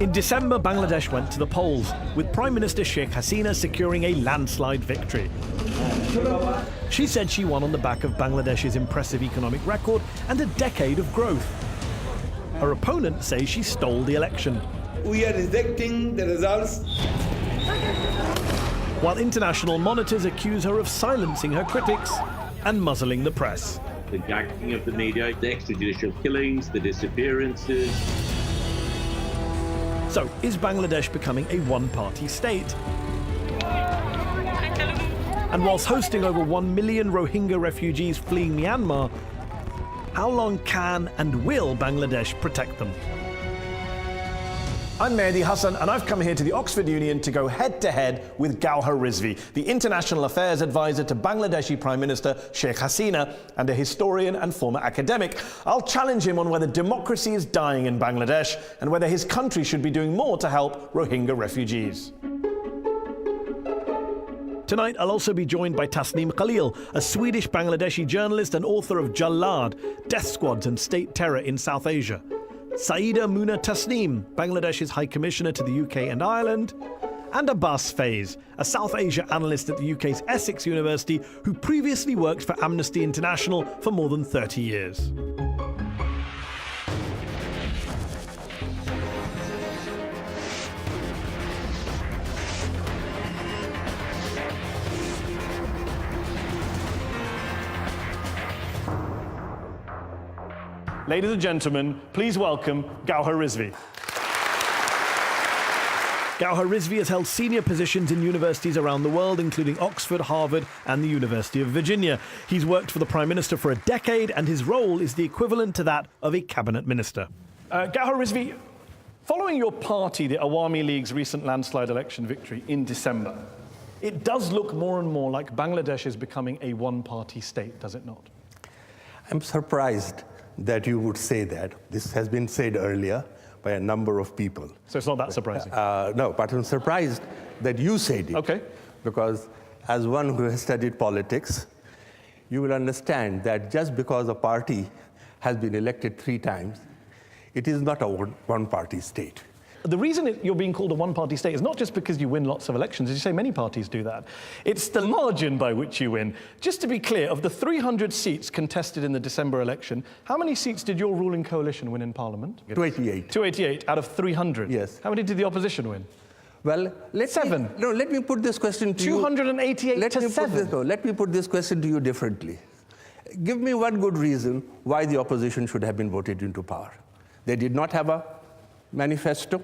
In December, Bangladesh went to the polls, with Prime Minister Sheikh Hasina securing a landslide victory. She said she won on the back of Bangladesh's impressive economic record and a decade of growth. Her opponent says she stole the election. We are rejecting the results. While international monitors accuse her of silencing her critics and muzzling the press. The gagging of the media, the extrajudicial killings, the disappearances. So, is Bangladesh becoming a one-party state? And whilst hosting over 1 million Rohingya refugees fleeing Myanmar, how long can and will Bangladesh protect them? I'm Mehdi Hassan, and I've come here to the Oxford Union to go head-to-head with Gauhar Rizvi, the International Affairs Advisor to Bangladeshi Prime Minister Sheikh Hasina and a historian and former academic. I'll challenge him on whether democracy is dying in Bangladesh and whether his country should be doing more to help Rohingya refugees. Tonight, I'll also be joined by Tasneem Khalil, a Swedish-Bangladeshi journalist and author of Jallad, Death Squads and State Terror in South Asia. Saida Muna Tasneem, Bangladesh's High Commissioner to the UK and Ireland, and Abbas Faiz, a South Asia analyst at the UK's Essex University who previously worked for Amnesty International for more than 30 years. Ladies and gentlemen, please welcome Gauhar Rizvi. Gauhar Rizvi has held senior positions in universities around the world, including Oxford, Harvard, and the University of Virginia. He's worked for the Prime Minister for a decade, and his role is the equivalent to that of a cabinet minister. Gauhar Rizvi, following your party, the Awami League's recent landslide election victory in December, it does look more and more like Bangladesh is becoming a one-party state, does it not? I'm surprised that you would say that. This has been said earlier by a number of people. So it's not that surprising? No, but I'm surprised that you said it. Okay. Because as one who has studied politics, you will understand that just because a party has been elected 3 times, it is not a one-party state. The reason you're being called a one-party state is not just because you win lots of elections, as you say, many parties do that. It's the margin by which you win. Just to be clear, of the 300 seats contested in the December election, how many seats did your ruling coalition win in Parliament? 288. 288 out of 300? Yes. How many did the opposition win? Well, let me put this question to you. 288 to 7. Let me put this question to you differently. Give me one good reason why the opposition should have been voted into power. They did not have a manifesto.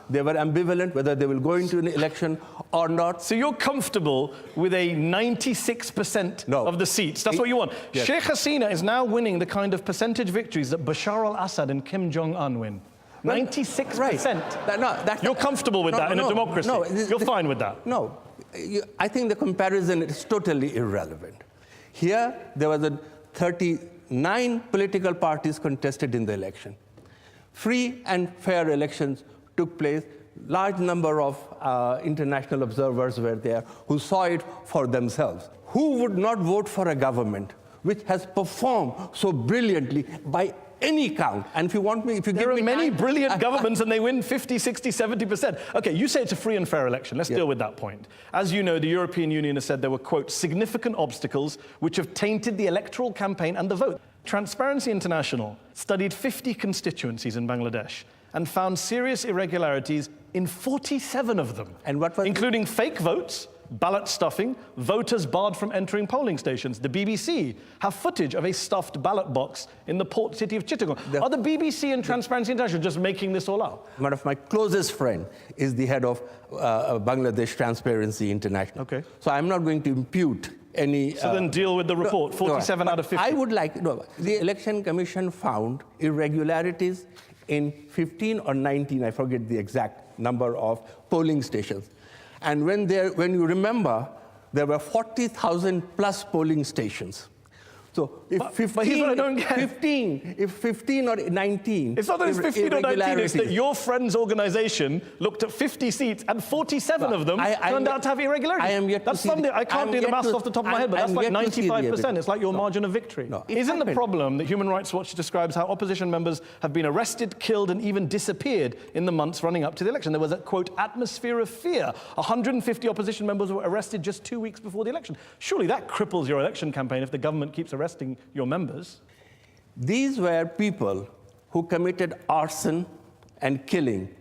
They were ambivalent whether they will go into an election or not. So you're comfortable with a 96% of the seats? That's what you want? Yes. Sheikh Hasina is now winning the kind of percentage victories that Bashar al-Assad and Kim Jong-un win. 96%. Right. You're comfortable with that in a democracy? No, you're fine with that? No. I think the comparison is totally irrelevant. Here, there was 39 political parties contested in the election. Free and fair elections took place. Large number of international observers were there who saw it for themselves. Who would not vote for a government which has performed so brilliantly by any count? And if you want me, if you give me... There are many brilliant governments and they win 50, 60, 70%. Okay, you say it's a free and fair election. Let's deal with that point. As you know, the European Union has said there were, quote, significant obstacles which have tainted the electoral campaign and the vote. Transparency International studied 50 constituencies in Bangladesh and found serious irregularities in 47 of them, including fake votes, ballot stuffing, voters barred from entering polling stations. The BBC have footage of a stuffed ballot box in the port city of Chittagong. Are the BBC and Transparency International just making this all up? One of my closest friends is the head of Bangladesh Transparency International. Okay. So I'm not going to impute any... So then deal with the report, 47 out of 50. I would like... No, the Election Commission found irregularities in 15 or 19, I forget the exact number of polling stations. And when you remember, there were 40,000 plus polling stations. So if But here's what I don't get. 15 or 19. It's not that it's 15 or 19, it's that irregularities. your friend's organization looked at 50 seats and 47 of them turned out to have irregularities. I am yet to That's see something, the- I can't I am do the yet maths to- off the top of my I- head, but I that's am like yet to see the 95%. evidence. It's like your margin of victory. No. Isn't the happened. problem that Human Rights Watch describes how opposition members have been arrested, killed, and even disappeared in the months running up to the election? There was a, quote, atmosphere of fear. 150 opposition members were arrested just 2 weeks before the election. Surely that cripples your election campaign if the government keeps arresting your members. These were people who committed arson and killing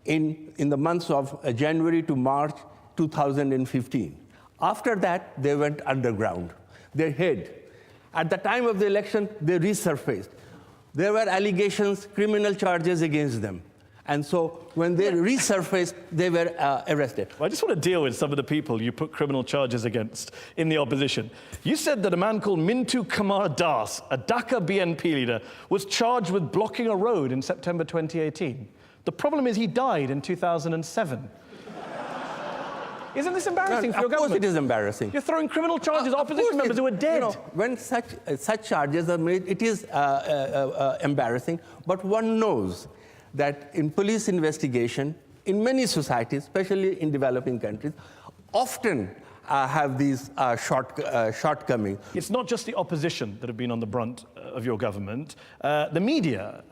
in the months of January to March 2015. After that, they went underground. They hid. At the time of the election, they resurfaced. There were allegations, criminal charges against them. And so when they resurfaced, they were arrested. Well, I just want to deal with some of the people you put criminal charges against in the opposition. You said that a man called Mintu Kumar Das, a Dhaka BNP leader, was charged with blocking a road in September 2018. The problem is he died in 2007. Isn't this embarrassing for your government? Of course it is embarrassing. You're throwing criminal charges at opposition members who are dead. You know, when such charges are made, it is embarrassing. But one knows that in police investigation, in many societies, especially in developing countries, often have these shortcomings. It's not just the opposition that have been on the brunt of your government. The media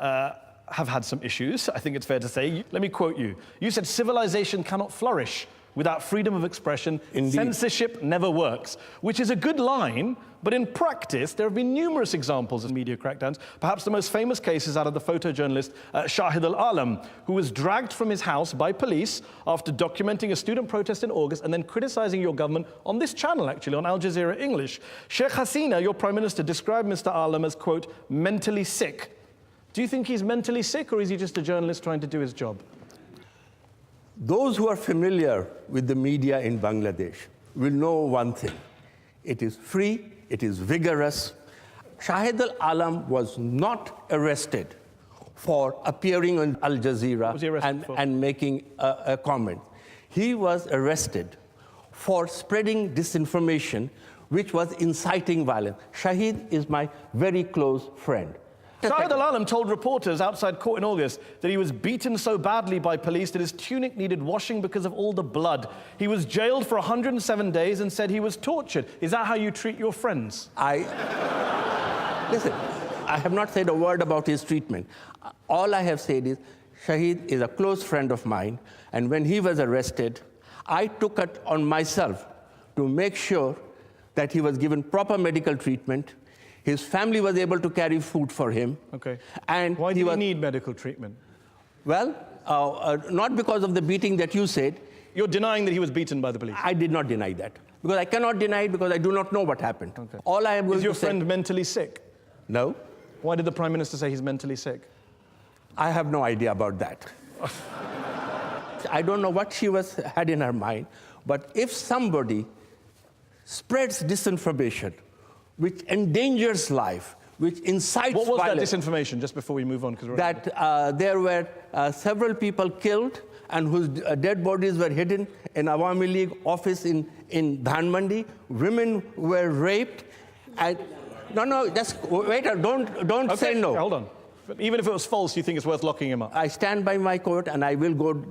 have had some issues, I think it's fair to say. Let me quote you. You said civilization cannot flourish without freedom of expression. Indeed. Censorship never works, which is a good line, but in practice, there have been numerous examples of media crackdowns. Perhaps the most famous case is out of the photojournalist Shahid al-Alam, who was dragged from his house by police after documenting a student protest in August and then criticizing your government on this channel, actually, on Al Jazeera English. Sheikh Hasina, your prime minister, described Mr. Alam as, quote, mentally sick. Do you think he's mentally sick, or is he just a journalist trying to do his job? Those who are familiar with the media in Bangladesh will know one thing. It is free, it is vigorous. Shahid al-Alam was not arrested for appearing on Al Jazeera Was he arrested for? and making a comment. He was arrested for spreading disinformation, which was inciting violence. Shahid is my very close friend. Shahid al-Alam told reporters outside court in August that he was beaten so badly by police that his tunic needed washing because of all the blood. He was jailed for 107 days and said he was tortured. Is that how you treat your friends? Listen, I have not said a word about his treatment. All I have said is Shahid is a close friend of mine, and when he was arrested, I took it on myself to make sure that he was given proper medical treatment. His family was able to carry food for him. Okay. And Why did he need medical treatment? Well, not because of the beating that you said. You're denying that he was beaten by the police? I did not deny that. Because I cannot deny it because I do not know what happened. Okay. All I am going Is your to say... friend mentally sick? No. Why did the Prime Minister say he's mentally sick? I have no idea about that. I don't know what she had in her mind, but if somebody spreads disinformation, which endangers life, which incites What was violence, that disinformation, just before we move on? that there were several people killed and whose dead bodies were hidden in Awami League office in Dhanmandi. Women were raped. And, no, just wait, don't Okay, say no. Hold on. But even if it was false, you think it's worth locking him up? I stand by my quote, and I will go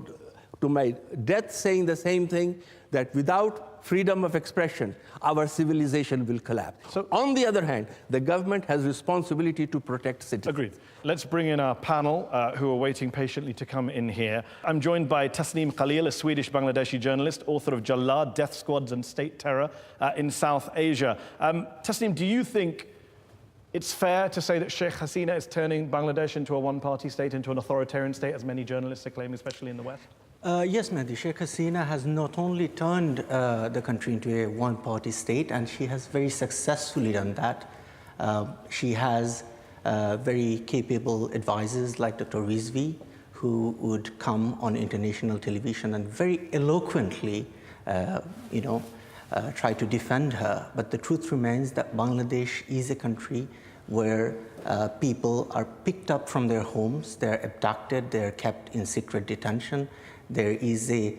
to my death saying the same thing, that without freedom of expression, our civilization will collapse. So, on the other hand, the government has responsibility to protect citizens. Agreed. Let's bring in our panel, who are waiting patiently to come in here. I'm joined by Tasneem Khalil, a Swedish-Bangladeshi journalist, author of Jallad, Death Squads and State Terror in South Asia. Tasneem, do you think it's fair to say that Sheikh Hasina is turning Bangladesh into a one-party state, into an authoritarian state, as many journalists are claiming, especially in the West? Yes, Mehdi. Sheikh Hasina has not only turned the country into a one-party state, and she has very successfully done that. She has very capable advisors like Dr. Rizvi, who would come on international television and very eloquently, try to defend her. But the truth remains that Bangladesh is a country where people are picked up from their homes, they're abducted, they're kept in secret detention. There is a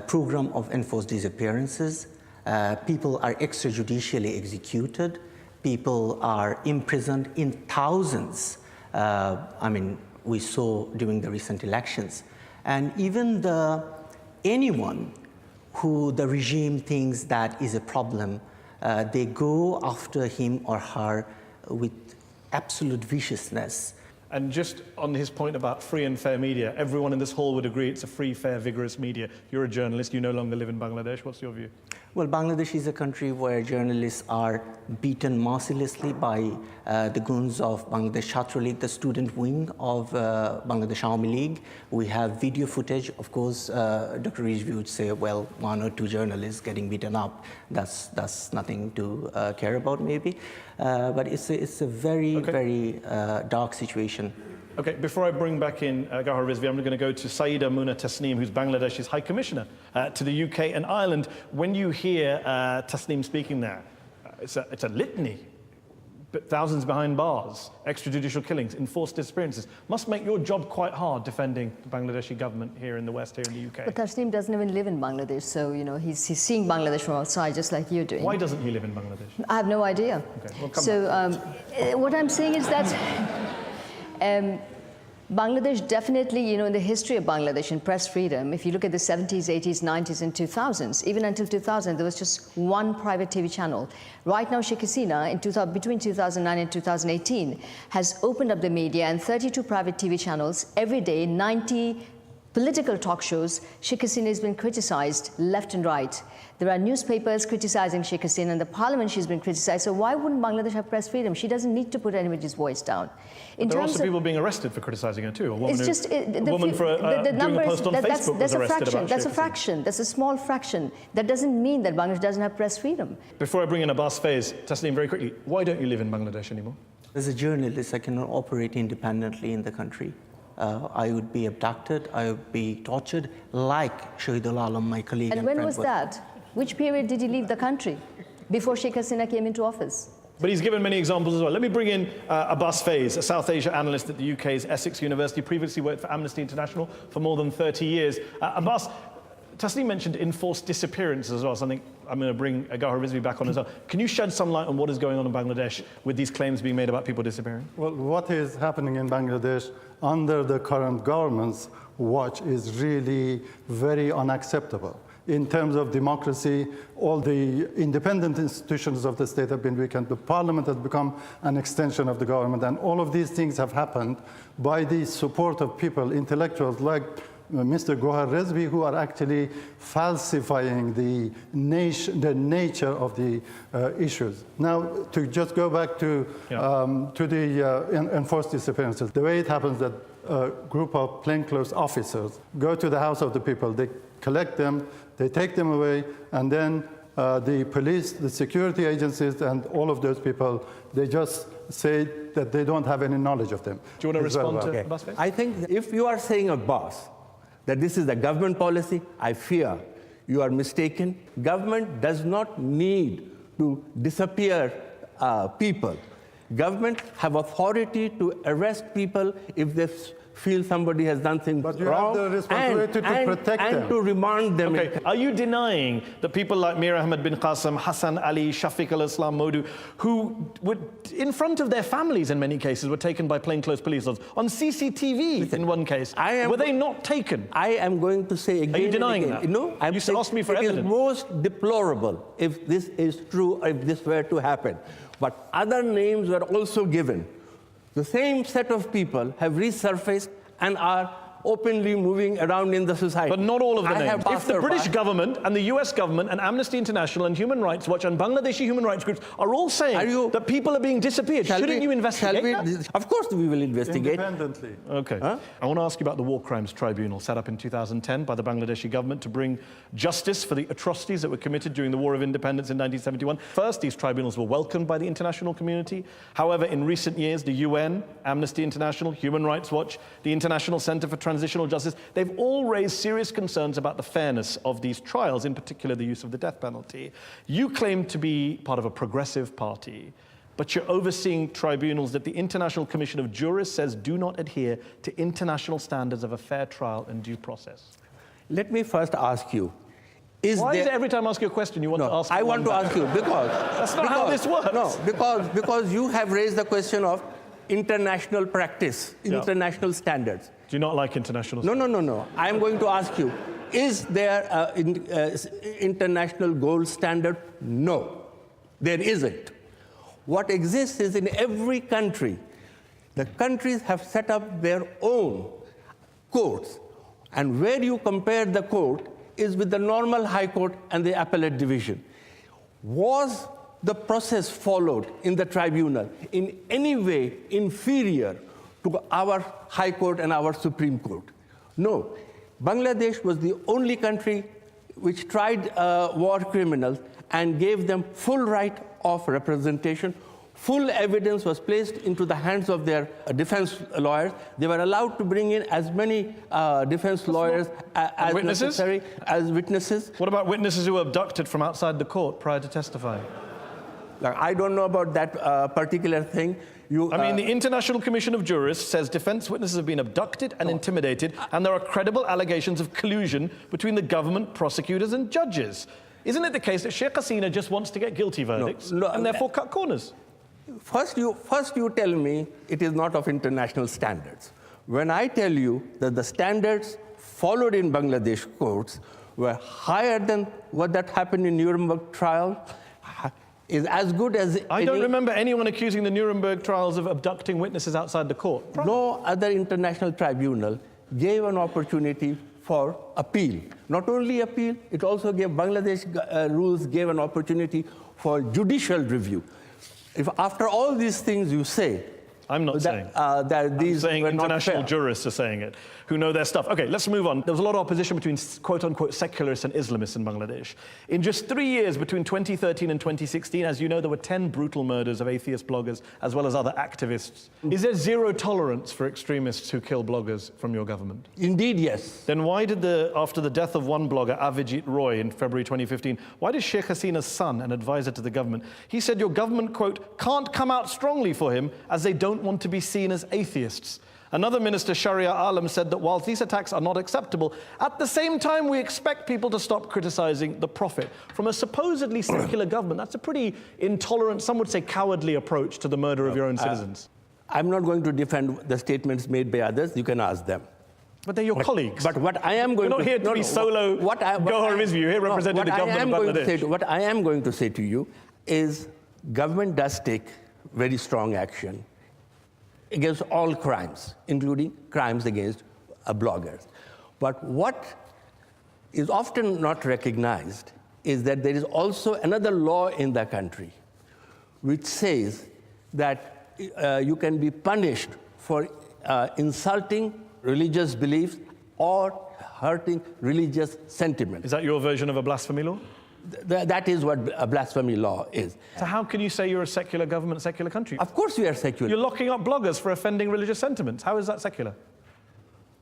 program of enforced disappearances. People are extrajudicially executed. people are imprisoned in thousands. We saw during the recent elections. And even anyone who the regime thinks that is a problem, they go after him or her with absolute viciousness. And just on his point about free and fair media, everyone in this hall would agree it's a free, fair, vigorous media. You're a journalist, you no longer live in Bangladesh. What's your view? Well, Bangladesh is a country where journalists are beaten mercilessly by the goons of Bangladesh Chhatra League, the student wing of Bangladesh Awami League. We have video footage. Of course, Dr. Rizvi would say, well, 1 or 2 journalists getting beaten up, that's nothing to care about, maybe. But it's a very, very dark situation. Okay, before I bring back in Gauhar Rizvi, I'm going to go to Saeeda Muna Tasneem, who's Bangladesh's High Commissioner to the UK and Ireland. When you hear Tasneem speaking there, it's a litany. But thousands behind bars, extrajudicial killings, enforced disappearances. Must make your job quite hard defending the Bangladeshi government here in the West, here in the UK. But Tasneem doesn't even live in Bangladesh, so he's seeing Bangladesh from outside, just like you're doing. Why doesn't he live in Bangladesh? I have no idea. Okay, we'll come back. What I'm saying is that Bangladesh definitely, in the history of Bangladesh and press freedom, if you look at the 70s, 80s, 90s, and 2000s, even until 2000, there was just one private TV channel. Right now, Sheikh Hasina, between 2009 and 2018, has opened up the media and 32 private TV channels every day, 90 political talk shows. Sheikh Hasina has been criticized left and right. There are newspapers criticizing Sheikh Hasina, and the parliament she's been criticized. So why wouldn't Bangladesh have press freedom? She doesn't need to put anybody's voice down. There are also people being arrested for criticizing her too. A woman, it's just, doing a post on Facebook was arrested about That's a fraction. That's a small fraction. That doesn't mean that Bangladesh doesn't have press freedom. Before I bring in Abbas Faiz, Tasneem, very quickly, why don't you live in Bangladesh anymore? As a journalist, I cannot operate independently in the country. I would be abducted, I would be tortured, like Shahidul Alam, my colleague. And when was that? Which period did he leave the country? Before Sheikh Hasina came into office? But he's given many examples as well. Let me bring in Abbas Faiz, a South Asia analyst at the UK's Essex University, previously worked for Amnesty International for more than 30 years. Abbas, Tasneem mentioned enforced disappearances as well, something I'm going to bring Gauhar Rizvi back on as well. Can you shed some light on what is going on in Bangladesh with these claims being made about people disappearing? Well, what is happening in Bangladesh under the current government's watch is really very unacceptable. In terms of democracy, all the independent institutions of the state have been weakened. The parliament has become an extension of the government. And all of these things have happened by the support of people, intellectuals like Mr. Gauhar Rizvi, who are actually falsifying the nature of the issues. Now, to just go back to the enforced disappearances, the way it happens that a group of plainclothes officers go to the house of the people, they collect them, they take them away, and then the police, the security agencies, and all of those people, they just say that they don't have any knowledge of them. Do you want to respond to Abbas Faiz? I think if you are saying, Abbas, that this is the government policy, I fear you are mistaken. Government does not need to disappear people. Government have authority to arrest people if they feel somebody has done things wrong. But you have the responsibility to protect them. And to remand them. Okay. Are you denying that people like Mir Ahmed bin Qasim, Hassan Ali, Shafiq al-Islam Modu, who were in front of their families in many cases, were taken by plainclothes police officers on CCTV in one case? Were they not taken? I am going to say again. Are you denying and again, that? No, I'm you saying asked me for it evidence. is most deplorable if this is true, if this were to happen. But other names were also given. The same set of people have resurfaced and are openly moving around in the society. But not all of the names. If the British by. government and the US government and Amnesty International and Human Rights Watch and Bangladeshi human rights groups are all saying that people are being disappeared, shouldn't you investigate that? Of course we will investigate. Independently. Okay. Huh? I want to ask you about the War Crimes Tribunal set up in 2010 by the Bangladeshi government to bring justice for the atrocities that were committed during the War of Independence in 1971. First, these tribunals were welcomed by the international community. However, in recent years, the UN, Amnesty International, Human Rights Watch, the International Center for Transitional Justice, they've all raised serious concerns about the fairness of these trials, in particular the use of the death penalty. You claim to be part of a progressive party, but you're overseeing tribunals that the International Commission of Jurists says do not adhere to international standards of a fair trial and due process. Let me first ask you, Why is it every time I ask you a question you want to ask? I want to ask you because that's not how this works. No, because you have raised the question of international practice, international standards. Do you not like international? No. I am going to ask you: is there an international gold standard? No, there isn't. What exists is in every country. The countries have set up their own courts, and where you compare the court is with the normal high court and the appellate division. Was the process followed in the tribunal in any way inferior to our high court and our Supreme Court? No. Bangladesh was the only country which tried war criminals and gave them full right of representation. Full evidence was placed into the hands of their defense lawyers. They were allowed to bring in as many defense lawyers as necessary as witnesses. What about witnesses who were abducted from outside the court prior to testifying? I don't know about that particular thing. The International Commission of Jurists says defense witnesses have been abducted and intimidated, and there are credible allegations of collusion between the government, prosecutors, and judges. Isn't it the case that Sheikh Hasina just wants to get guilty verdicts and therefore cut corners? First you tell me it is not of international standards. When I tell you that the standards followed in Bangladesh courts were higher than what that happened in Nuremberg trial, is as good as I don't remember anyone accusing the Nuremberg trials of abducting witnesses outside the court. No other international tribunal gave an opportunity for appeal. Not only appeal, it also gave Bangladesh rules gave an opportunity for judicial review. If after all these things you say, I'm not saying that these I'm saying were international not fair. jurists are saying it, who know their stuff. Okay, let's move on. There was a lot of opposition between quote-unquote secularists and Islamists in Bangladesh. In just 3 years, between 2013 and 2016, as you know, there were 10 brutal murders of atheist bloggers, as well as other activists. Is there zero tolerance for extremists who kill bloggers from your government? Indeed, yes. Then why did after the death of one blogger, Avijit Roy, in February 2015, why did Sheikh Hasina's son, an advisor to the government, he said your government, quote, can't come out strongly for him as they don't want to be seen as atheists. Another minister, Sharia Alam, said that while these attacks are not acceptable, at the same time we expect people to stop criticizing the Prophet. From a supposedly secular government, that's a pretty intolerant, some would say cowardly approach to the murder of your own citizens. I'm not going to defend the statements made by others. You can ask them. But they're your colleagues. But what I am going You're not here to be solo Gohar Rizvi. You're here representing the government of Bangladesh. What I am going to say to you is government does take very strong action against all crimes, including crimes against bloggers. But what is often not recognized is that there is also another law in the country which says that you can be punished for insulting religious beliefs or hurting religious sentiments. Is that your version of a blasphemy law? That is what a blasphemy law is. So how can you say you're a secular government, secular country? Of course we are secular. You're locking up bloggers for offending religious sentiments. How is that secular?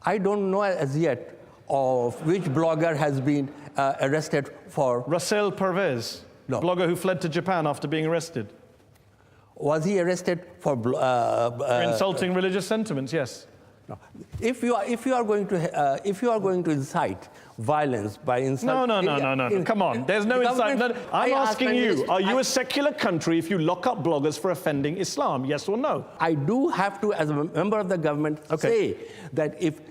I don't know as yet of which blogger has been arrested for... Russell Pervez, no. Blogger who fled to Japan after being arrested. Was he arrested for insulting religious sentiments, yes. No. If you are going to incite violence by inciting... No. Come on. There's no incitement. I'm asking you, are you a secular country if you lock up bloggers for offending Islam, yes or no? I do have to, as a member of the government, say that if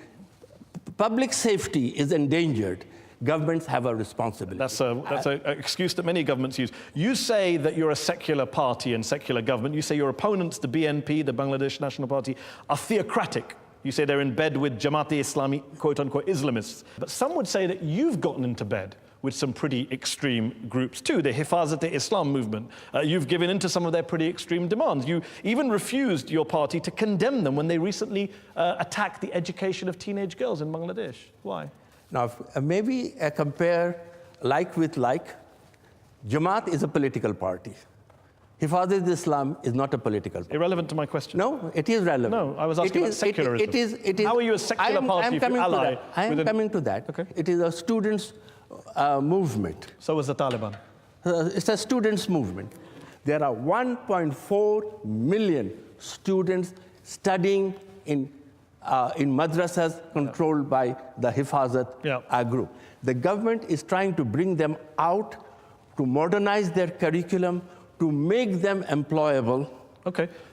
public safety is endangered, governments have a responsibility. That's an excuse that many governments use. You say that you're a secular party and secular government. You say your opponents, the BNP, the Bangladesh National Party, are theocratic. You say they're in bed with Jamaat-e-Islami, quote-unquote, Islamists. But some would say that you've gotten into bed with some pretty extreme groups too, the Hifazat-e-Islam movement. You've given in to some of their pretty extreme demands. You even refused your party to condemn them when they recently attacked the education of teenage girls in Bangladesh. Why? Now, maybe compare like with like. Jamaat is a political party. Hifazat-e-Islam is not a political party. Irrelevant to my question. No, it is relevant. No, I was asking about secularism. It is. How are you a secular party if you ally? I am coming to that. Okay. It is a students' movement. So was the Taliban. It's a students' movement. There are 1.4 million students studying in in madrasas controlled by the Hifazat group. The government is trying to bring them out, to modernize their curriculum, to make them employable,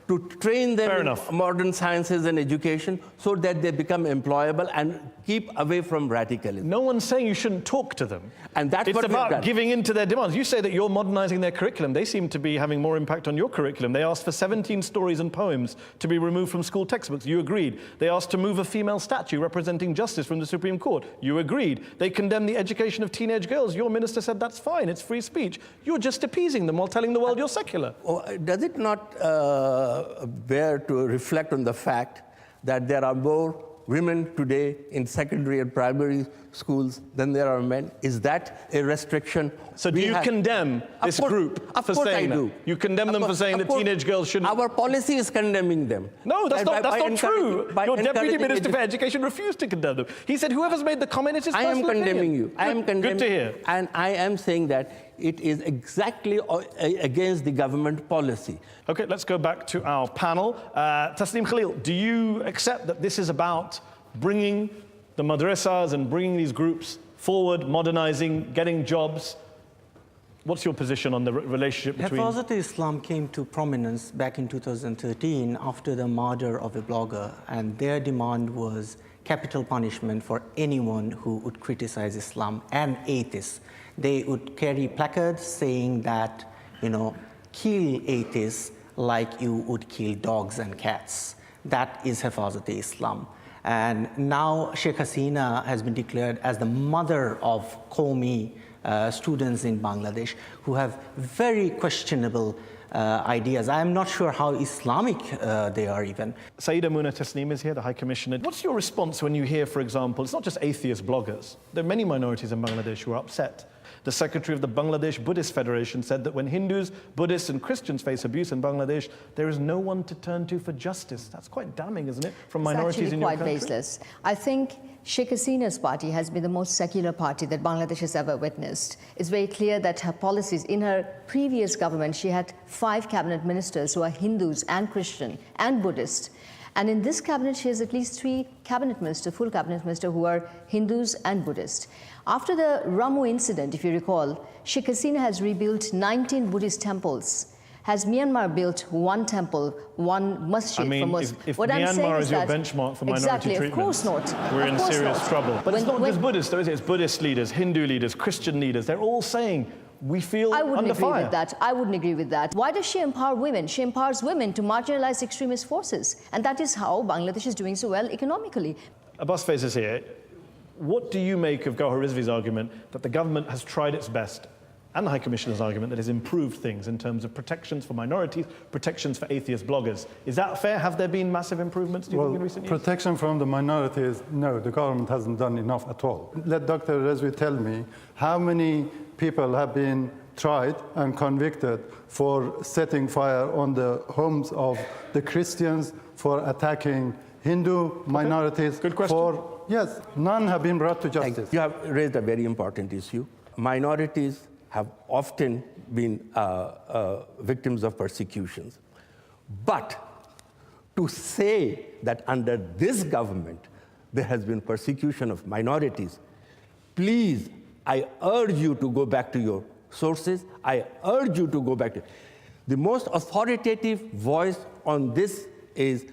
to train them in modern sciences and education so that they become employable and keep away from radicalism. No one's saying you shouldn't talk to them. And that's it's what about giving in to their demands. You say that you're modernizing their curriculum. They seem to be having more impact on your curriculum. They asked for 17 stories and poems to be removed from school textbooks. You agreed. They asked to move a female statue representing justice from the Supreme Court. You agreed. They condemned the education of teenage girls. Your minister said that's fine. It's free speech. You're just appeasing them while telling the world you're secular. Does it not bear to reflect on the fact that there are more women today in secondary and primary schools than there are men? Is that a restriction? So do you condemn this group for saying that? You condemn them for saying that teenage girls shouldn't... Our policy is condemning them. No, that's not true. Your Deputy Minister for Education refused to condemn them. He said whoever's made the comment is his personal opinion. I am condemning you. I am condemning. Good to hear. And I am saying that it is exactly against the government policy. Okay, let's go back to our panel. Tasneem Khalil, do you accept that this is about bringing the madrasas and bringing these groups forward, modernizing, getting jobs? What's your position on the relationship between... Hifazat Islam came to prominence back in 2013 after the murder of a blogger, and their demand was capital punishment for anyone who would criticize Islam and atheists. They would carry placards saying that, kill atheists like you would kill dogs and cats. That is Hifazat Islam. And now Sheikh Hasina has been declared as the mother of Qawmi students in Bangladesh who have very questionable ideas. I am not sure how Islamic they are even. Sayyida Muna Tasneem is here, the High Commissioner. What's your response when you hear, for example, it's not just atheist bloggers. There are many minorities in Bangladesh who are upset. The secretary of the Bangladesh Buddhist Federation said that when Hindus, Buddhists and Christians face abuse in Bangladesh, there is no one to turn to for justice. That's quite damning, isn't it, from minorities in your country? It's actually quite baseless. I think Sheikh Hasina's party has been the most secular party that Bangladesh has ever witnessed. It's very clear that her policies, in her previous government, she had 5 cabinet ministers who are Hindus and Christian and Buddhist. And in this cabinet, she has at least 3 cabinet ministers, full cabinet ministers, who are Hindus and Buddhist. After the Ramu incident, if you recall, Sheikh Hasina has rebuilt 19 Buddhist temples. Has Myanmar built 1 temple, 1 masjid for Muslims? If Myanmar is your benchmark for minority treatment, of course not. We're in serious trouble. But it's not just Buddhists, though, is it? It's Buddhist leaders, Hindu leaders, Christian leaders. They're all saying, we feel under fire. I wouldn't agree with that. I wouldn't agree with that. Why does she empower women? She empowers women to marginalize extremist forces. And that is how Bangladesh is doing so well economically. Abbas Faiz is here. What do you make of Gauhar Rizvi's argument that the government has tried its best, and the High Commissioner's argument that has improved things in terms of protections for minorities, protections for atheist bloggers? Is that fair? Have there been massive improvements, do you think, in recent years? Protection from the minorities, no, the government hasn't done enough at all. Let Dr. Rizvi tell me how many people have been tried and convicted for setting fire on the homes of the Christians, for attacking Hindu minorities. Good question. Yes, none have been brought to justice. You have raised a very important issue. Minorities have often been victims of persecutions. But to say that under this government there has been persecution of minorities, please, I urge you to go back to your sources. I urge you to go back to... The most authoritative voice on this is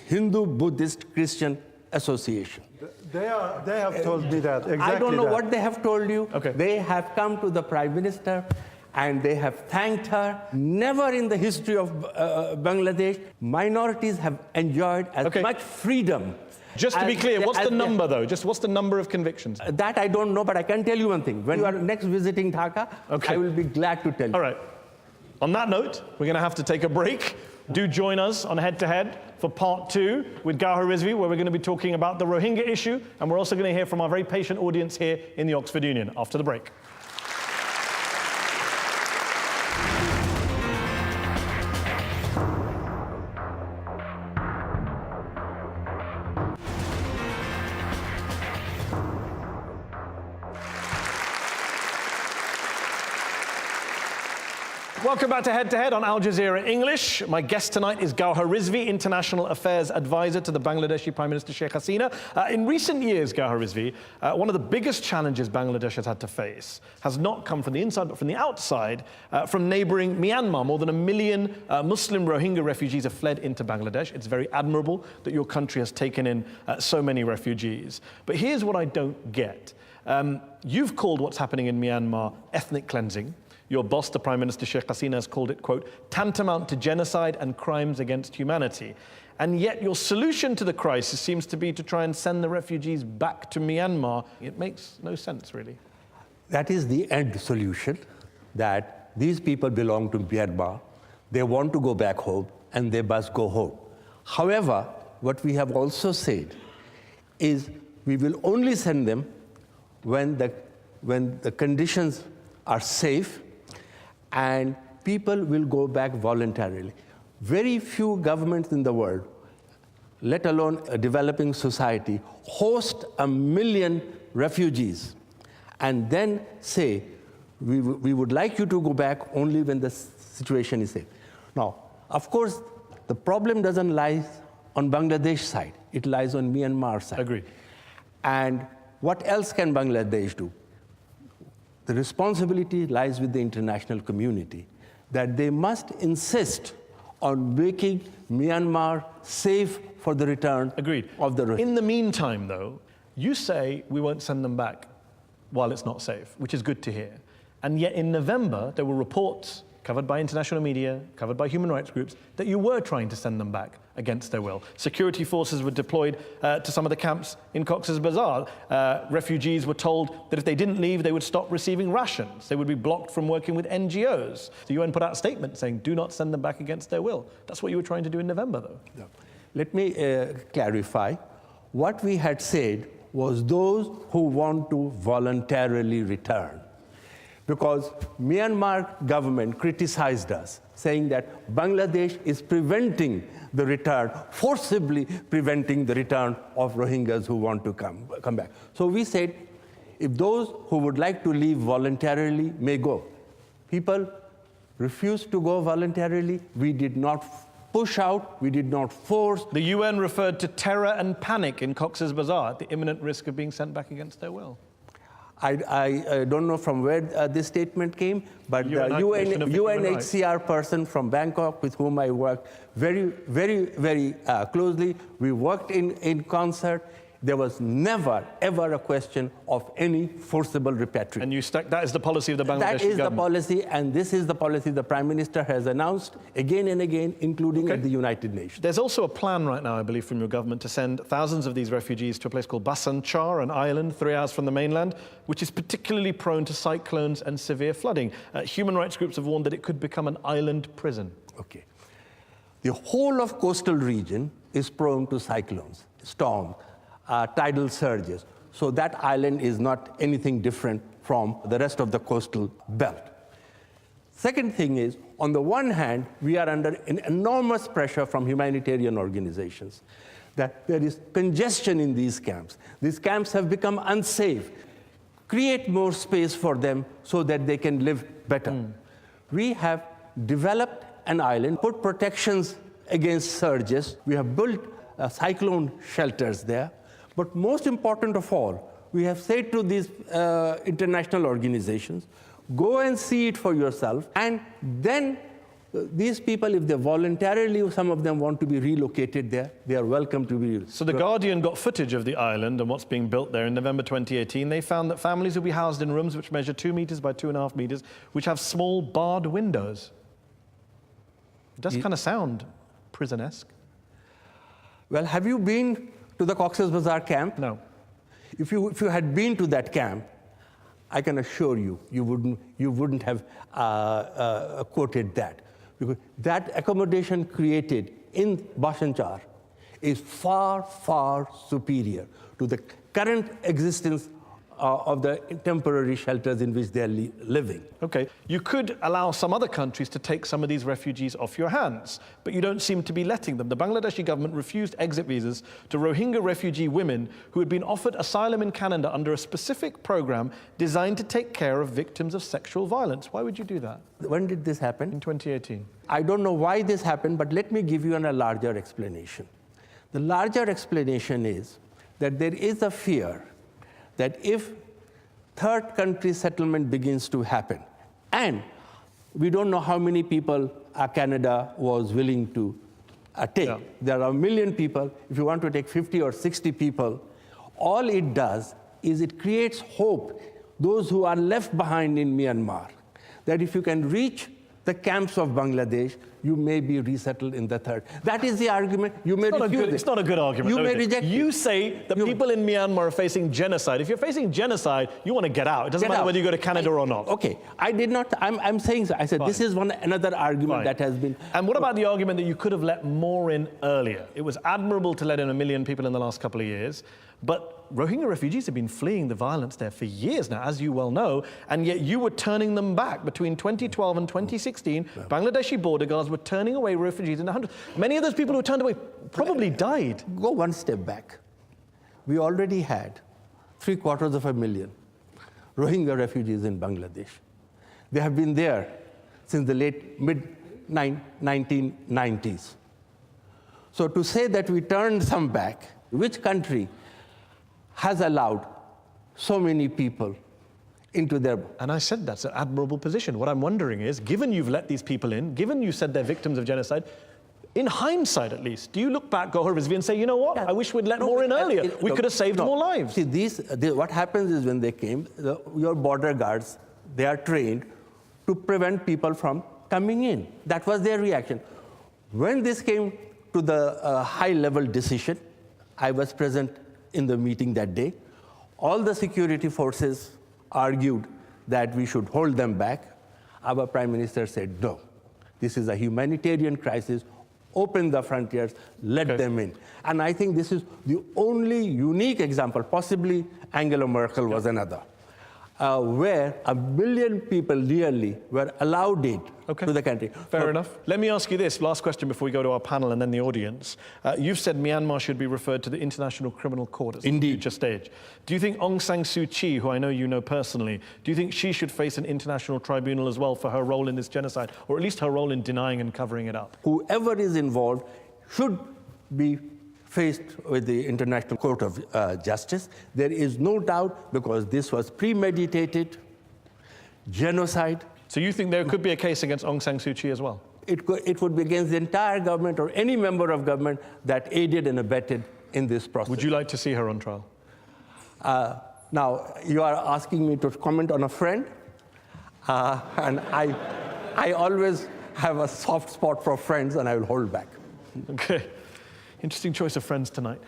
Hindu, Buddhist, Christian Association. They have told me that, exactly. I don't know what they have told you. Okay. They have come to the Prime Minister and they have thanked her. Never in the history of Bangladesh, minorities have enjoyed as much freedom. Just to be clear, what's the number, though? Just what's the number of convictions? That I don't know, but I can tell you one thing. When you are next visiting Dhaka, I will be glad to tell you. All right. On that note, we're going to have to take a break. Do join us on Head to Head for part 2 with Gauhar Rizvi, where we're going to be talking about the Rohingya issue, and we're also going to hear from our very patient audience here in the Oxford Union after the break. Welcome back to Head on Al Jazeera English. My guest tonight is Gauhar Rizvi, International Affairs Advisor to the Bangladeshi Prime Minister Sheikh Hasina. In recent years, Gauhar Rizvi, one of the biggest challenges Bangladesh has had to face has not come from the inside, but from the outside, from neighboring Myanmar. More than 1 million Muslim Rohingya refugees have fled into Bangladesh. It's very admirable that your country has taken in so many refugees. But here's what I don't get. You've called what's happening in Myanmar ethnic cleansing. Your boss, the Prime Minister Sheikh Hasina, has called it, quote, tantamount to genocide and crimes against humanity. And yet your solution to the crisis seems to be to try and send the refugees back to Myanmar. It makes no sense, really. That is the end solution, that these people belong to Myanmar, they want to go back home, and they must go home. However, what we have also said is we will only send them when the conditions are safe and people will go back voluntarily. Very few governments in the world, let alone a developing society, host 1 million refugees and then say, we would like you to go back only when the situation is safe. Now, of course, the problem doesn't lie on Bangladesh side. It lies on Myanmar side. Agreed. And what else can Bangladesh do? The responsibility lies with the international community, that they must insist on making Myanmar safe for the return Agreed. of the Rohingya. In the meantime, though, you say we won't send them back while it's not safe, which is good to hear. And yet in November, there were reports covered by international media, covered by human rights groups, that you were trying to send them back against their will. Security forces were deployed to some of the camps in Cox's Bazar. Refugees were told that if they didn't leave, they would stop receiving rations. They would be blocked from working with NGOs. The UN put out a statement saying, do not send them back against their will. That's what you were trying to do in November, though. No. Let me clarify. What we had said was those who want to voluntarily return. Because Myanmar government criticized us, saying that Bangladesh is preventing the return, forcibly preventing the return of Rohingyas who want to come back. So we said, if those who would like to leave voluntarily may go. People refused to go voluntarily. We did not push out, we did not force. The UN referred to terror and panic in Cox's Bazar at the imminent risk of being sent back against their will. I don't know from where this statement came, but the UNHCR person from Bangkok with whom I worked very closely, we worked in concert. There was never, ever a question of any forcible repatriation. And you stuck, that is the policy of the Bangladeshi government? That is the policy, and this is the policy the Prime Minister has announced again and again, including at the United Nations. There's also a plan right now, I believe, from your government to send thousands of these refugees to a place called Basan Char, an island 3 hours from the mainland, which is particularly prone to cyclones and severe flooding. Human rights groups have warned that it could become an island prison. Okay. The whole of coastal region is prone to cyclones, storms, tidal surges. So that island is not anything different from the rest of the coastal belt. Second thing is, on the one hand, we are under an enormous pressure from humanitarian organizations, that there is congestion in these camps. These camps have become unsafe. Create more space for them so that they can live better. We have developed an island, put protections against surges. We have built cyclone shelters there. But most important of all, we have said to these international organizations, go and see it for yourself, and then these people, if they voluntarily, some of them want to be relocated there, they are welcome to be relocated. So The Guardian got footage of the island and what's being built there in November 2018. They found that families will be housed in rooms which measure 2 meters by 2.5 meters, which have small barred windows. It does kind of sound prison-esque. Well, have you been to the Cox's Bazar camp? No. If you had been to that camp, I can assure you, you wouldn't have quoted that. Because that accommodation created in Bashanchar is far, far superior to the current existence of the temporary shelters in which they are living. Okay, you could allow some other countries to take some of these refugees off your hands, but you don't seem to be letting them. The Bangladeshi government refused exit visas to Rohingya refugee women who had been offered asylum in Canada under a specific program designed to take care of victims of sexual violence. Why would you do that? When did this happen? In 2018. I don't know why this happened, but let me give you a larger explanation. The larger explanation is that there is a fear that if third country settlement begins to happen, and we don't know how many people Canada was willing to take. Yeah. There are 1 million people. If you want to take 50 or 60 people, all it does is it creates hope, those who are left behind in Myanmar, that if you can reach the camps of Bangladesh, you may be resettled in the third. That is the argument. You may refuse it. It's not a good argument. You may reject it. You say that people in Myanmar are facing genocide. If you're facing genocide, you want to get out. It doesn't matter whether you go to Canada or not. Okay, I did not. I'm saying so. I said this is another argument that has been. And what about the argument that you could have let more in earlier? It was admirable to let in 1 million people in the last couple of years, but Rohingya refugees have been fleeing the violence there for years now, as you well know, and yet you were turning them back. Between 2012 and 2016, Bangladeshi border guards were turning away refugees in the hundreds. Many of those people who turned away probably died. Go one step back. We already had 750,000 Rohingya refugees in Bangladesh. They have been there since the mid-1990s. So to say that we turned some back, which country has allowed so many people into their... And I said that's an admirable position. What I'm wondering is, given you've let these people in, given you said they're victims of genocide, in hindsight at least, do you look back, Gohar Rizvi, and say, you know what, I wish we'd let more in earlier. We could have saved more lives. See, what happens is when they came, your border guards, they are trained to prevent people from coming in. That was their reaction. When this came to the high-level decision, I was present in the meeting that day. All the security forces argued that we should hold them back. Our Prime Minister said, no, this is a humanitarian crisis. Open the frontiers, let them in. And I think this is the only unique example, possibly Angela Merkel was another, where 1 billion people nearly were allowed in to the country. Fair enough. Let me ask you this, last question before we go to our panel and then the audience. You've said Myanmar should be referred to the International Criminal Court at some future stage. Do you think Aung San Suu Kyi, who I know you know personally, do you think she should face an international tribunal as well for her role in this genocide, or at least her role in denying and covering it up? Whoever is involved should be faced with the International Court of Justice. There is no doubt, because this was premeditated genocide. So you think there could be a case against Aung San Suu Kyi as well? It would be against the entire government or any member of government that aided and abetted in this process. Would you like to see her on trial? Now, you are asking me to comment on a friend, and I always have a soft spot for friends, and I will hold back. Okay. Interesting choice of friends tonight.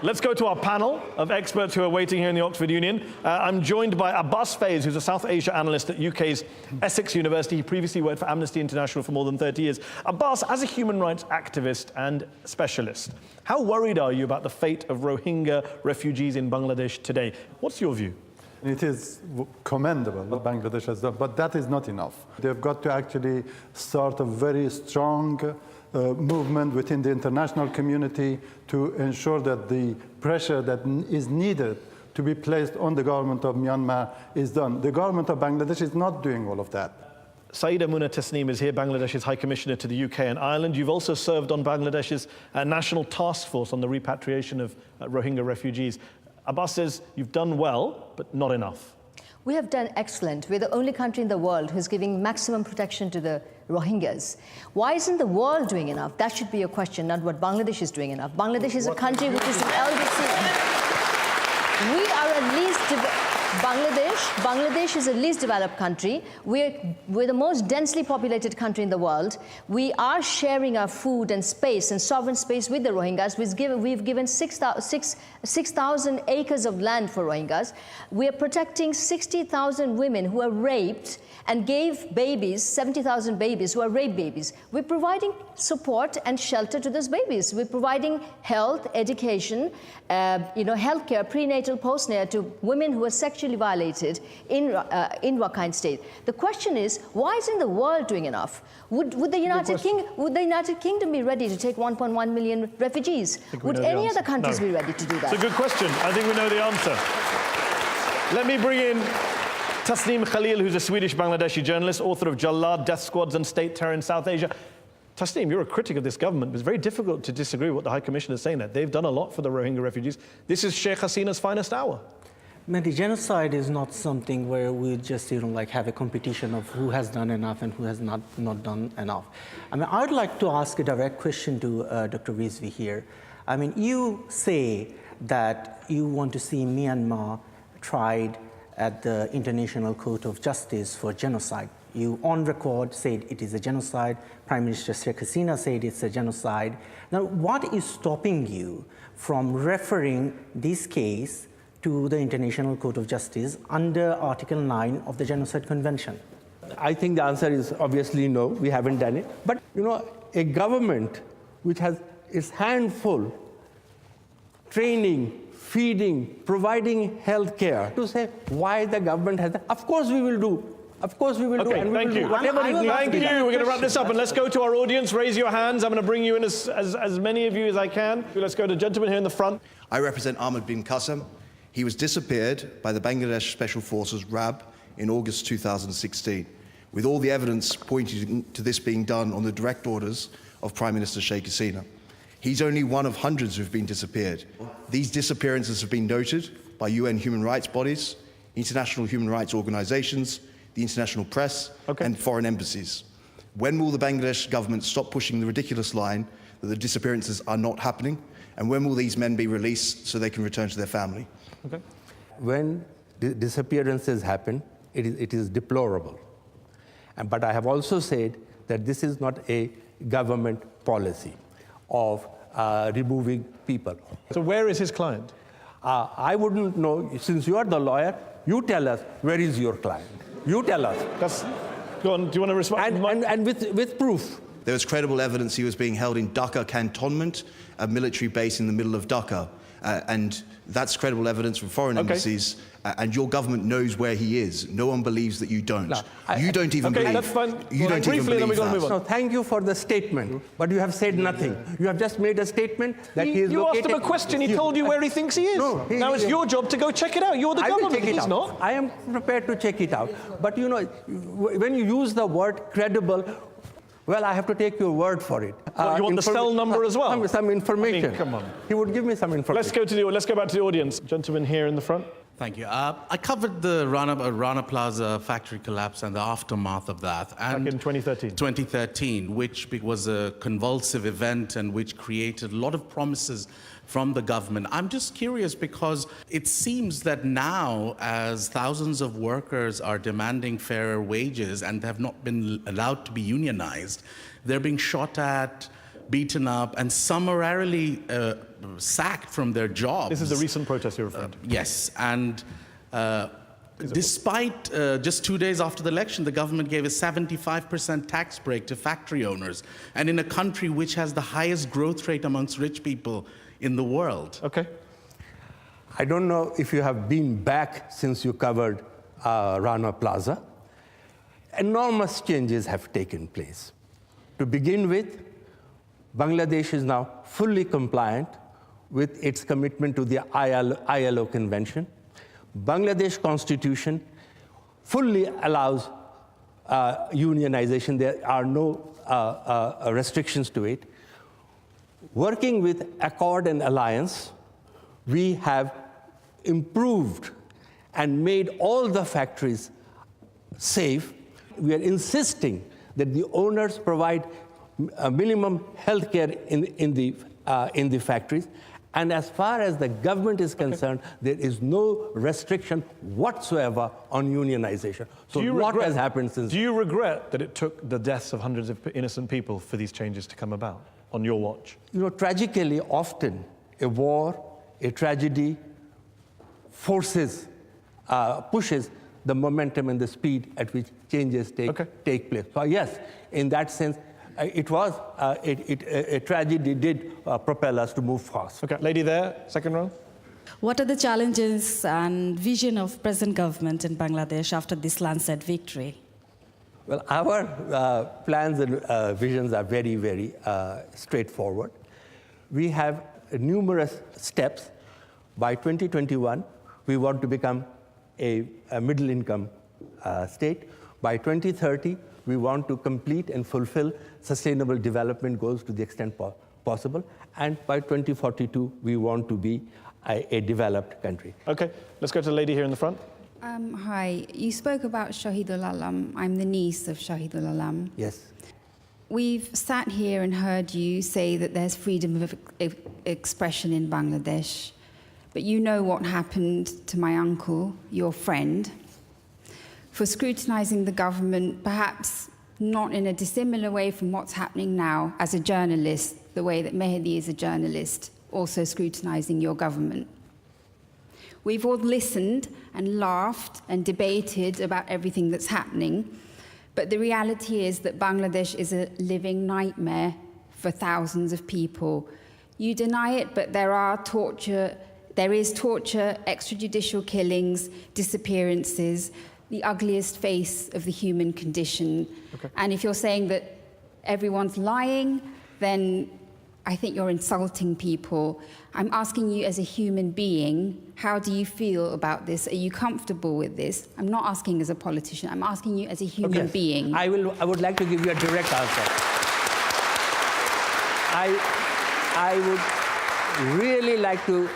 Let's go to our panel of experts who are waiting here in the Oxford Union. I'm joined by Abbas Faiz, who's a South Asia analyst at UK's Essex University. He previously worked for Amnesty International for more than 30 years. Abbas, as a human rights activist and specialist, how worried are you about the fate of Rohingya refugees in Bangladesh today? What's your view? It is commendable what Bangladesh has done, but that is not enough. They've got to actually start a very strong movement within the international community to ensure that the pressure that is needed to be placed on the government of Myanmar is done. The government of Bangladesh is not doing all of that. Saida Muna Tasneem is here, Bangladesh's High Commissioner to the UK and Ireland. You've also served on Bangladesh's National Task Force on the repatriation of Rohingya refugees. Abbas says you've done well, but not enough. We have done excellent. We're the only country in the world who's giving maximum protection to the Rohingyas. Why isn't the world doing enough? That should be your question, not what Bangladesh is doing enough. Bangladesh is a country which is an LDC. We are at least Bangladesh is the least developed country. We're the most densely populated country in the world. We are sharing our food and space and sovereign space with the Rohingyas. We've given 6,000 acres of land for Rohingyas. We are protecting 60,000 women who are raped and gave babies, 70,000 babies who are rape babies. We're providing support and shelter to those babies. We're providing health, education, healthcare, prenatal, postnatal to women who are sexually violated in Rakhine State. The question is, why isn't the world doing enough? Would the United Kingdom be ready to take 1.1 million refugees? Would any other countries be ready to do that? It's a good question. I think we know the answer. Let me bring in Tasneem Khalil, who's a Swedish-Bangladeshi journalist, author of Jallad, Death Squads and State Terror in South Asia. Tasneem, you're a critic of this government. It's very difficult to disagree with what the High Commissioner is saying there. They've done a lot for the Rohingya refugees. This is Sheikh Hasina's finest hour. Man, the genocide is not something where we just, have a competition of who has done enough and who has not done enough. I mean, I'd like to ask a direct question to Dr. Rizvi here. I mean, you say that you want to see Myanmar tried at the International Court of Justice for genocide. You, on record, said it is a genocide. Prime Minister Sheikh Hasina said it's a genocide. Now, what is stopping you from referring this case to the International Court of Justice under Article 9 of the Genocide Convention? I think the answer is obviously no, we haven't done it. But, a government which has its hand full, training, feeding, providing health care, to say why the government has, of course we will do. Of course we will do. And we will do whatever it needs Thank to be you. done. We're going to wrap this up and let's go to our audience. Raise your hands. I'm going to bring you in as many of you as I can. Let's go to the gentleman here in the front. I represent Ahmed bin Qasim. He was disappeared by the Bangladesh Special Forces RAB in August 2016, with all the evidence pointing to this being done on the direct orders of Prime Minister Sheikh Hasina. He's only one of hundreds who've been disappeared. These disappearances have been noted by UN human rights bodies, international human rights organizations, the international press, and foreign embassies. When will the Bangladesh government stop pushing the ridiculous line that the disappearances are not happening? And when will these men be released so they can return to their family? When disappearances happen, it is deplorable. But I have also said that this is not a government policy of removing people. So where is his client? I wouldn't know. Since you are the lawyer, you tell us, where is your client? You tell us. Go on, do you want to respond? And with proof. There was credible evidence he was being held in Dhaka cantonment, a military base in the middle of Dhaka. And that's credible evidence from foreign embassies. And your government knows where he is. No one believes that you don't. You don't even believe. That's fine. You don't even believe that. So thank you for the statement, but you have said nothing. You have just made a statement that he is You located. asked him a question. He told you where he thinks he is. No, now it's your job to go check it out. You're the government. Check it He's out. not. I am prepared to check it out. But when you use the word credible, well, I have to take your word for it. You want the cell number as well? Some information. I mean, come on. He would give me some information. Let's go back to the audience. Gentleman here in the front. Thank you. I covered the Rana Plaza factory collapse and the aftermath of that. And back in 2013. 2013, which was a convulsive event and which created a lot of promises from the government. I'm just curious because it seems that now, as thousands of workers are demanding fairer wages and have not been allowed to be unionized, they're being shot at, beaten up, and summarily sacked from their jobs. This is the recent protest you're referring to. Yes, and despite just 2 days after the election, the government gave a 75% tax break to factory owners, and in a country which has the highest growth rate amongst rich people in the world. Okay. I don't know if you have been back since you covered Rana Plaza. Enormous changes have taken place. To begin with, Bangladesh is now fully compliant with its commitment to the ILO Convention. Bangladesh Constitution fully allows unionization. There are no restrictions to it. Working with Accord and Alliance, we have improved and made all the factories safe. We are insisting that the owners provide minimum health care in the factories, And as far as the government is concerned, there is no restriction whatsoever on unionization. So what has happened since? Do you regret that it took the deaths of hundreds of innocent people for these changes to come about on your watch? You know, tragically, often a war, a tragedy pushes the momentum and the speed at which changes take place. So yes, in that sense, a tragedy did propel us to move fast. Okay, lady there, second row. What are the challenges and vision of present government in Bangladesh after this landslide victory? Well, our plans and visions are very, very straightforward. We have numerous steps. By 2021, we want to become a middle-income state. By 2030, we want to complete and fulfill sustainable development goals to the extent possible. And by 2042, we want to be a developed country. Okay, let's go to the lady here in the front. Hi, you spoke about Shahidul Alam. I'm the niece of Shahidul Alam. Yes. We've sat here and heard you say that there's freedom of expression in Bangladesh, but you know what happened to my uncle, your friend, for scrutinizing the government, perhaps not in a dissimilar way from what's happening now as a journalist, the way that Mehdi is a journalist, also scrutinizing your government. We've all listened and laughed and debated about everything that's happening, but the reality is that Bangladesh is a living nightmare for thousands of people. You deny it, but there is torture, extrajudicial killings, disappearances, the ugliest face of the human condition. Okay. And if you're saying that everyone's lying, then I think you're insulting people. I'm asking you as a human being, how do you feel about this? Are you comfortable with this? I'm not asking as a politician, I'm asking you as a human being. I would like to give you a direct answer. I would really like to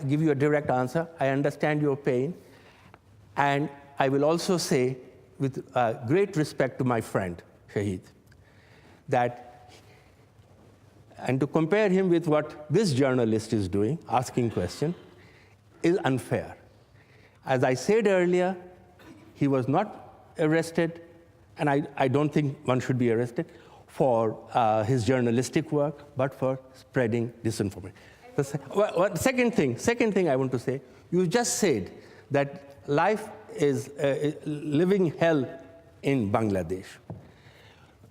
give you a direct answer. I understand your pain. And I will also say, with great respect to my friend, Shahid, that, and to compare him with what this journalist is doing, asking questions, is unfair. As I said earlier, he was not arrested, and I don't think one should be arrested for his journalistic work, but for spreading disinformation. Second thing I want to say, you just said that life is living hell in Bangladesh.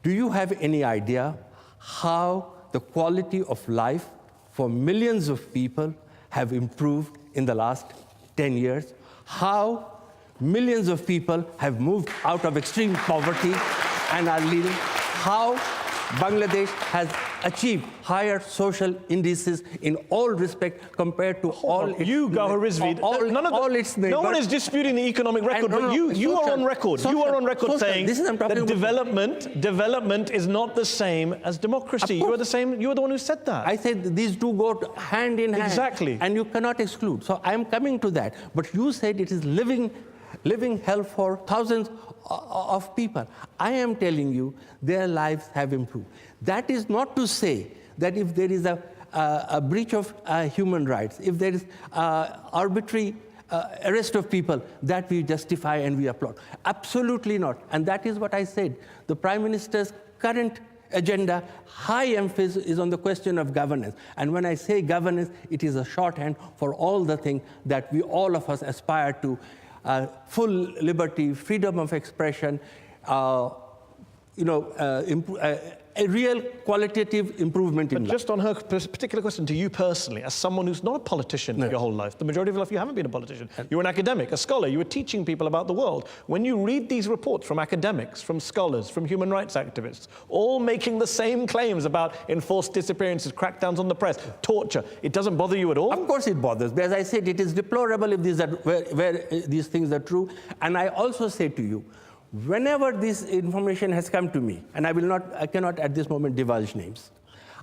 Do you have any idea how the quality of life for millions of people have improved in the last 10 years? How millions of people have moved out of extreme poverty and are living? How Bangladesh has achieved higher social indices in all respect compared to all its neighbors. No one is disputing the economic record, but you are on record. You are on record saying that development is not the same as democracy. You are the same. You are the one who said that. I said these two go hand in hand. Exactly. And you cannot exclude. So I am coming to that. But you said it is living hell for thousands of people. I am telling you, their lives have improved. That is not to say that if there is a breach of human rights, if there is arbitrary arrest of people, that we justify and we applaud. Absolutely not. And that is what I said. The Prime Minister's current agenda, high emphasis is on the question of governance. And when I say governance, it is a shorthand for all the things that all of us aspire to. Full liberty, freedom of expression, a real qualitative improvement in life. Just on her particular question to you personally, as someone who's not a politician your whole life, the majority of your life you haven't been a politician. You're an academic, a scholar, you were teaching people about the world. When you read these reports from academics, from scholars, from human rights activists, all making the same claims about enforced disappearances, crackdowns on the press, torture, it doesn't bother you at all? Of course it bothers. As I said, it is deplorable if where these things are true. And I also say to you, whenever this information has come to me, and I cannot at this moment divulge names,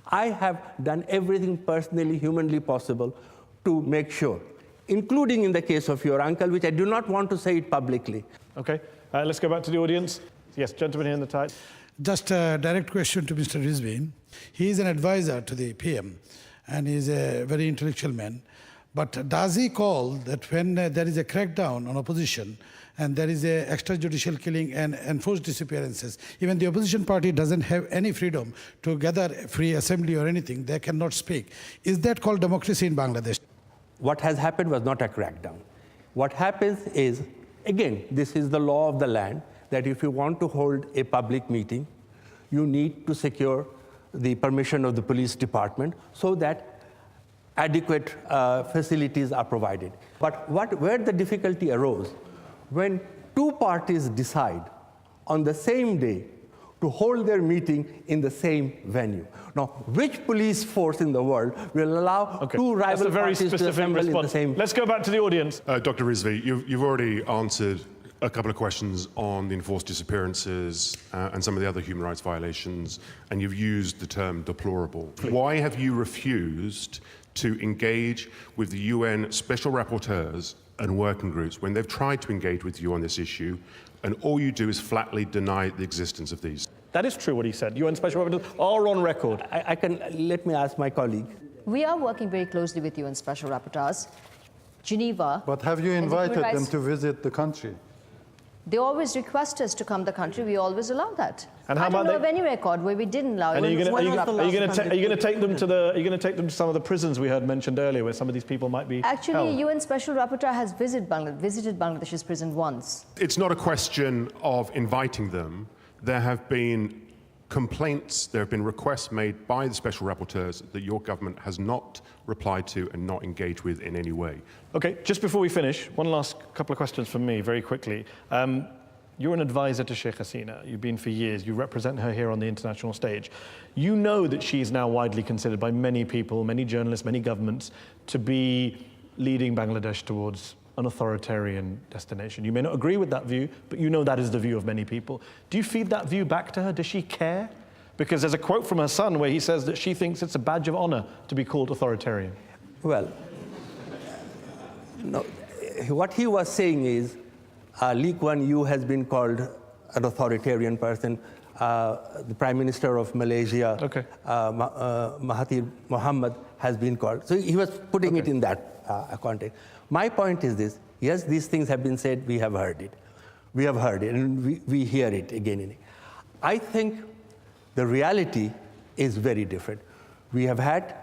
I have done everything personally, humanly possible to make sure, including in the case of your uncle, which I do not want to say it publicly. Okay, let's go back to the audience. Yes, gentleman here in the tie. Just a direct question to Mr. Rizvi. He is an advisor to the PM. and he's a very intellectual man. But does he call that when there is a crackdown on opposition and there is a extrajudicial killing and enforced disappearances, even the opposition party doesn't have any freedom to gather free assembly or anything, they cannot speak. Is that called democracy in Bangladesh? What has happened was not a crackdown. What happens is, again, this is the law of the land, that if you want to hold a public meeting, you need to secure the permission of the police department so that adequate facilities are provided. But where the difficulty arose, when two parties decide on the same day to hold their meeting in the same venue. Now, which police force in the world will allow two rival parties to assemble in the same? Let's go back to the audience. Dr. Rizvi, you've already answered a couple of questions on the enforced disappearances and some of the other human rights violations, and you've used the term deplorable. Why have you refused to engage with the UN special rapporteurs and working groups when they've tried to engage with you on this issue, and all you do is flatly deny the existence of these? That is true what he said. UN special rapporteurs are on record. Let me ask my colleague. We are working very closely with UN special rapporteurs. Geneva. But have you invited them to visit the country? They always request us to come to the country. We always allow that. And how I don't about know of any record where we didn't allow it. And are you going to take them to some of the prisons we heard mentioned earlier, where some of these people might be Actually, held? UN Special Rapporteur has visited Bangladesh's prison once. It's not a question of inviting them. There have been complaints, there have been requests made by the special rapporteurs that your government has not replied to and not engaged with in any way. Okay, just before we finish, one last couple of questions from me, very quickly. You're an advisor to Sheikh Hasina. You've been for years. You represent her here on the international stage. You know that she is now widely considered by many people, many journalists, many governments, to be leading Bangladesh towards an authoritarian destination. You may not agree with that view, but you know that is the view of many people. Do you feed that view back to her? Does she care? Because there's a quote from her son where he says that she thinks it's a badge of honor to be called authoritarian. Well, no, what he was saying is, Lee Kuan Yew has been called an authoritarian person. The Prime Minister of Malaysia, Mahathir Mohamad, has been called. So he was putting it in that context. My point is this: yes, these things have been said. We have heard it. We have heard it, and we hear it again and again. I think the reality is very different. We have had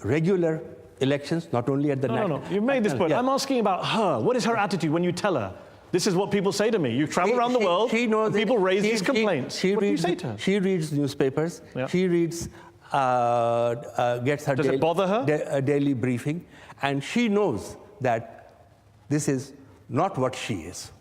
regular elections, not only at the No, you made this point. I'm asking about her. What is her attitude when you tell her? This is what people say to me. You travel around the world, and people raise these complaints. What do you say to her? She reads newspapers. Yeah. She reads, gets her Does it bother her? A daily briefing, and she knows that this is not what she is.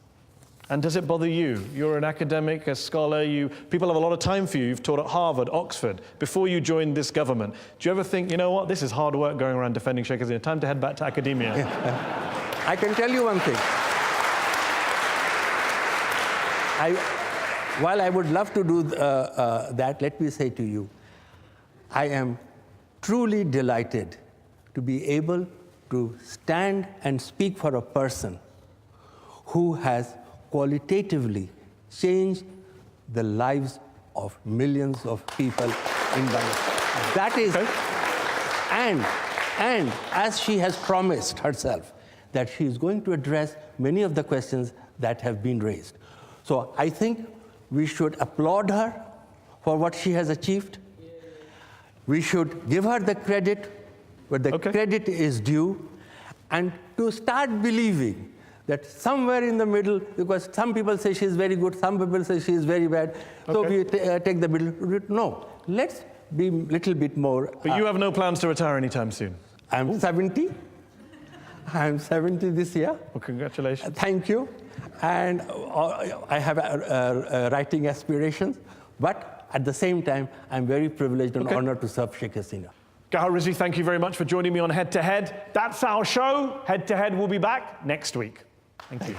And does it bother you? You're an academic, a scholar. People have a lot of time for you. You've taught at Harvard, Oxford. Before you joined this government, do you ever think, you know what, this is hard work going around defending Sheikh Hasina. Time to head back to academia. I can tell you one thing. While I would love to do that, let me say to you, I am truly delighted to be able to stand and speak for a person who has qualitatively changed the lives of millions of people in Bangladesh. That is, and as she has promised herself, that she is going to address many of the questions that have been raised. So I think we should applaud her for what she has achieved. We should give her the credit where the credit is due, and to start believing that somewhere in the middle, because some people say she's very good, some people say she's very bad, so we take the middle route. No, let's be a little bit more. But you have no plans to retire anytime soon? I'm 70. I'm 70 this year. Well, congratulations. Thank you. And I have writing aspirations, but at the same time, I'm very privileged and honored to serve Sheikh Hasina. Gahar Rizvi, thank you very much for joining me on Head to Head. That's our show. Head to Head will be back next week. Thank you.